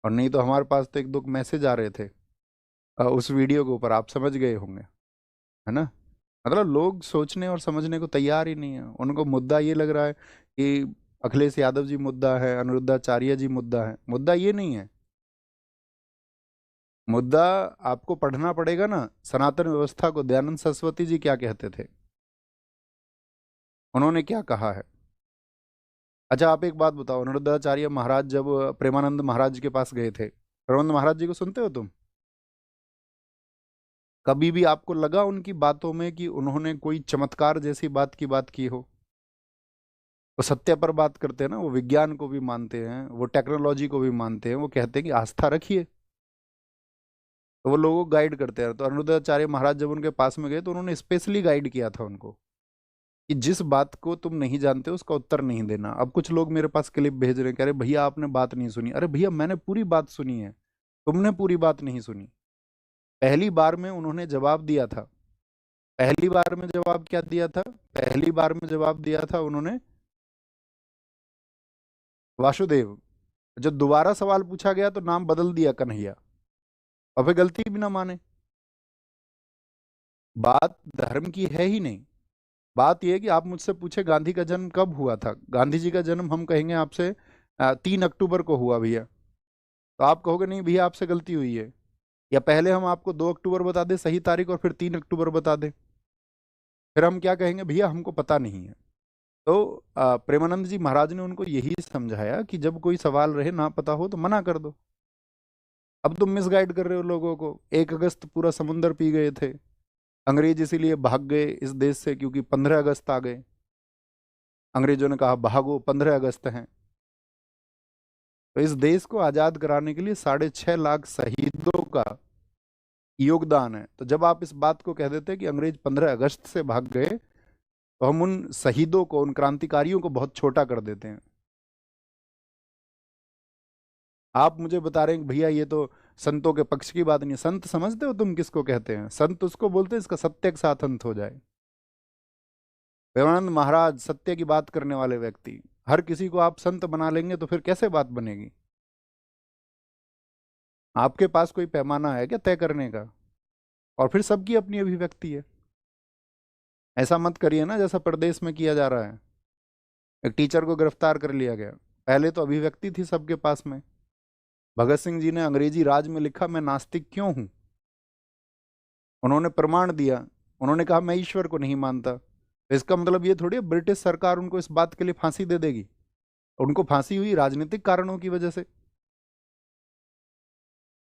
और नहीं तो हमारे पास तो एक दो मैसेज आ रहे थे उस वीडियो के ऊपर, आप समझ गए होंगे, है ना। मतलब लोग सोचने और समझने को तैयार ही नहीं है। उनको मुद्दा ये लग रहा है कि अखिलेश यादव जी मुद्दा है, अनिरुद्धाचार्य जी मुद्दा है। मुद्दा ये नहीं है। मुद्दा आपको पढ़ना पड़ेगा ना, सनातन व्यवस्था को दयानंद सरस्वती जी क्या कहते थे, उन्होंने क्या कहा है। अच्छा आप एक बात बताओ, अनिरुद्धाचार्य महाराज जब प्रेमानंद महाराज के पास गए थे, प्रेमानंद महाराज जी को सुनते हो तुम? कभी भी आपको लगा उनकी बातों में कि उन्होंने कोई चमत्कार जैसी बात की बात की हो? वो सत्य पर बात करते हैं ना, वो विज्ञान को भी मानते हैं, वो टेक्नोलॉजी को भी मानते हैं, वो कहते हैं कि आस्था रखिए। तो वो लोगों को गाइड करते हैं। तो अनिरुद्धाचार्य महाराज जब उनके पास में गए तो उन्होंने स्पेशली गाइड किया था उनको कि जिस बात को तुम नहीं जानते उसका उत्तर नहीं देना। अब कुछ लोग मेरे पास क्लिप भेज रहे हैं, कह रहे भैया आपने बात नहीं सुनी। अरे भैया मैंने पूरी बात सुनी है, तुमने पूरी बात नहीं सुनी। पहली बार में उन्होंने जवाब दिया था। पहली बार में जवाब क्या दिया था? पहली बार में जवाब दिया था उन्होंने वासुदेव। जब दोबारा सवाल पूछा गया तो नाम बदल दिया कन्हैया। और फिर गलती भी ना माने। बात धर्म की है ही नहीं। बात यह है कि आप मुझसे पूछे गांधी का जन्म कब हुआ था, गांधी जी का जन्म हम कहेंगे आपसे 3 अक्टूबर को हुआ भैया। तो आप कहोगे नहीं भैया आपसे गलती हुई है। या पहले हम आपको 2 अक्टूबर बता दें सही तारीख और फिर 3 अक्टूबर बता दें, फिर हम क्या कहेंगे? भैया हमको पता नहीं है। तो प्रेमानंद जी महाराज ने उनको यही समझाया कि जब कोई सवाल रहे ना पता हो तो मना कर दो। अब तुम मिसगाइड कर रहे हो लोगों को। 1 अगस्त पूरा समुंदर पी गए थे अंग्रेज, इसीलिए भाग गए इस देश से क्योंकि 15 अगस्त आ गए। अंग्रेजों ने कहा भागो 15 अगस्त हैं। तो इस देश को आजाद कराने के लिए 6.5 लाख शहीदों का योगदान है। तो जब आप इस बात को कह देते हैं कि अंग्रेज 15 अगस्त से भाग गए, तो हम उन शहीदों को, उन क्रांतिकारियों को बहुत छोटा कर देते हैं। आप मुझे बता रहे हैं कि भैया ये तो संतों के पक्ष की बात नहीं है। संत समझते हो तुम किसको कहते हैं? संत उसको बोलते हैं इसका सत्य के साथ अंत हो जाए। प्रेमानंद महाराज सत्य की बात करने वाले व्यक्ति। हर किसी को आप संत बना लेंगे तो फिर कैसे बात बनेगी? आपके पास कोई पैमाना है क्या तय करने का? और फिर सबकी अपनी अभिव्यक्ति है। ऐसा मत करिए ना जैसा प्रदेश में किया जा रहा है। एक टीचर को गिरफ्तार कर लिया गया। पहले तो अभिव्यक्ति थी सबके पास में। भगत सिंह जी ने अंग्रेजी राज में लिखा मैं नास्तिक क्यों हूं। उन्होंने प्रमाण दिया। उन्होंने कहा मैं ईश्वर को नहीं मानता। तो इसका मतलब ये थोड़ी है ब्रिटिश सरकार उनको इस बात के लिए फांसी दे देगी। उनको फांसी हुई राजनीतिक कारणों की वजह से।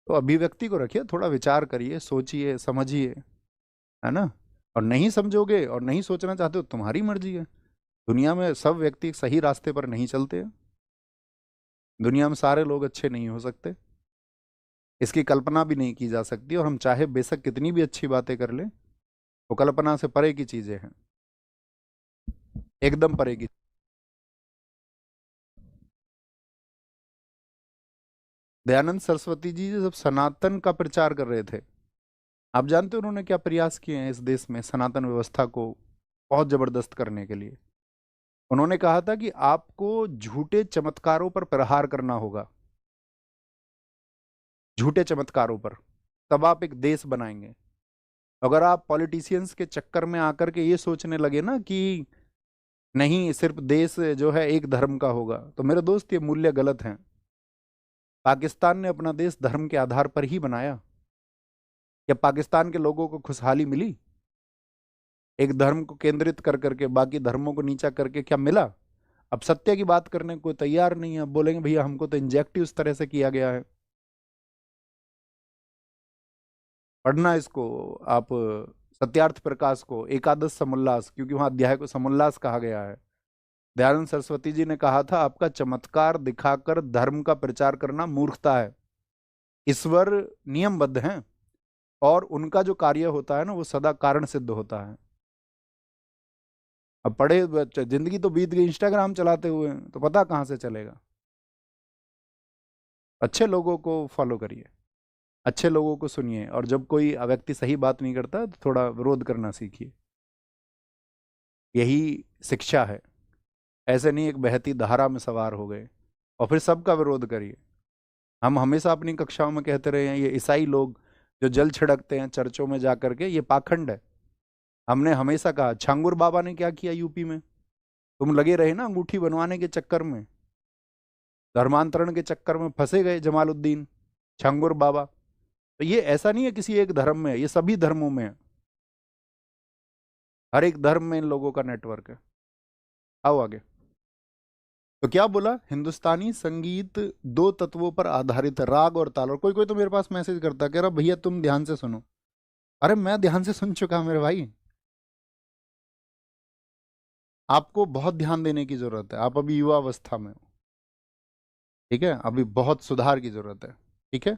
तो अभिव्यक्ति को रखिए, थोड़ा विचार करिए, सोचिए, समझिए, है ना। और नहीं समझोगे और नहीं सोचना चाहते हो तुम्हारी मर्जी है। दुनिया में सब व्यक्ति एक सही रास्ते पर नहीं चलते हैं। दुनिया में सारे लोग अच्छे नहीं हो सकते। इसकी कल्पना भी नहीं की जा सकती। और हम चाहे बेशक कितनी भी अच्छी बातें कर लें, वो कल्पना से परे की चीजें हैं, एकदम परे की। दयानंद सरस्वती जी जब सनातन का प्रचार कर रहे थे, आप जानते हो उन्होंने क्या प्रयास किए हैं इस देश में सनातन व्यवस्था को बहुत जबरदस्त करने के लिए? उन्होंने कहा था कि आपको झूठे चमत्कारों पर प्रहार करना होगा। झूठे चमत्कारों पर, तब आप एक देश बनाएंगे। अगर आप पॉलिटिशियंस के चक्कर में आकर के ये सोचने लगे ना कि नहीं सिर्फ देश जो है एक धर्म का होगा, तो मेरे दोस्त ये मूल्य गलत हैं। पाकिस्तान ने अपना देश धर्म के आधार पर ही बनाया। क्या पाकिस्तान के लोगों को खुशहाली मिली? एक धर्म को केंद्रित कर करके बाकी धर्मों को नीचा करके क्या मिला? अब सत्य की बात करने को कोई तैयार नहीं है। अब बोलेंगे भैया हमको तो इंजेक्टिव इस तरह से किया गया है। पढ़ना इसको आप, सत्यार्थ प्रकाश को, एकादश समोल्लास, क्योंकि वहां अध्याय को समोल्लास कहा गया है। दयानंद सरस्वती जी ने कहा था आपका चमत्कार दिखाकर धर्म का प्रचार करना मूर्खता है। ईश्वर नियमबद्ध हैं और उनका जो कार्य होता है ना वो सदा कारण सिद्ध होता है। अब जिंदगी तो बीत गई इंस्टाग्राम चलाते हुए, तो पता कहाँ से चलेगा। अच्छे लोगों को फॉलो करिए, अच्छे लोगों को सुनिए, और जब कोई व्यक्ति सही बात नहीं करता तो थोड़ा विरोध करना सीखिए। यही शिक्षा है। ऐसे नहीं एक बहती धारा में सवार हो गए और फिर सबका विरोध करिए। हम हमेशा अपनी कक्षाओं में कहते रहे हैं ये ईसाई लोग जो जल छिड़कते हैं चर्चों में जा करके, ये पाखंड है। हमने हमेशा कहा, छांगुर बाबा ने क्या किया यूपी में? तुम लगे रहे ना अंगूठी बनवाने के चक्कर में, धर्मांतरण के चक्कर में फंसे गए जमालुद्दीन, छांगुर बाबा। तो ये ऐसा नहीं है किसी एक धर्म में, ये सभी धर्मों में है। हर एक धर्म में इन लोगों का नेटवर्क है। आओ आगे। तो क्या बोला, हिंदुस्तानी संगीत दो तत्वों पर आधारित है, राग और ताल। और कोई कोई तो मेरे पास मैसेज करता, कह रहा भैया तुम ध्यान से सुनो। अरे मैं ध्यान से सुन चुका मेरे भाई, आपको बहुत ध्यान देने की जरूरत है, आप अभी युवा अवस्था में हो, ठीक है, अभी बहुत सुधार की जरूरत है, ठीक है।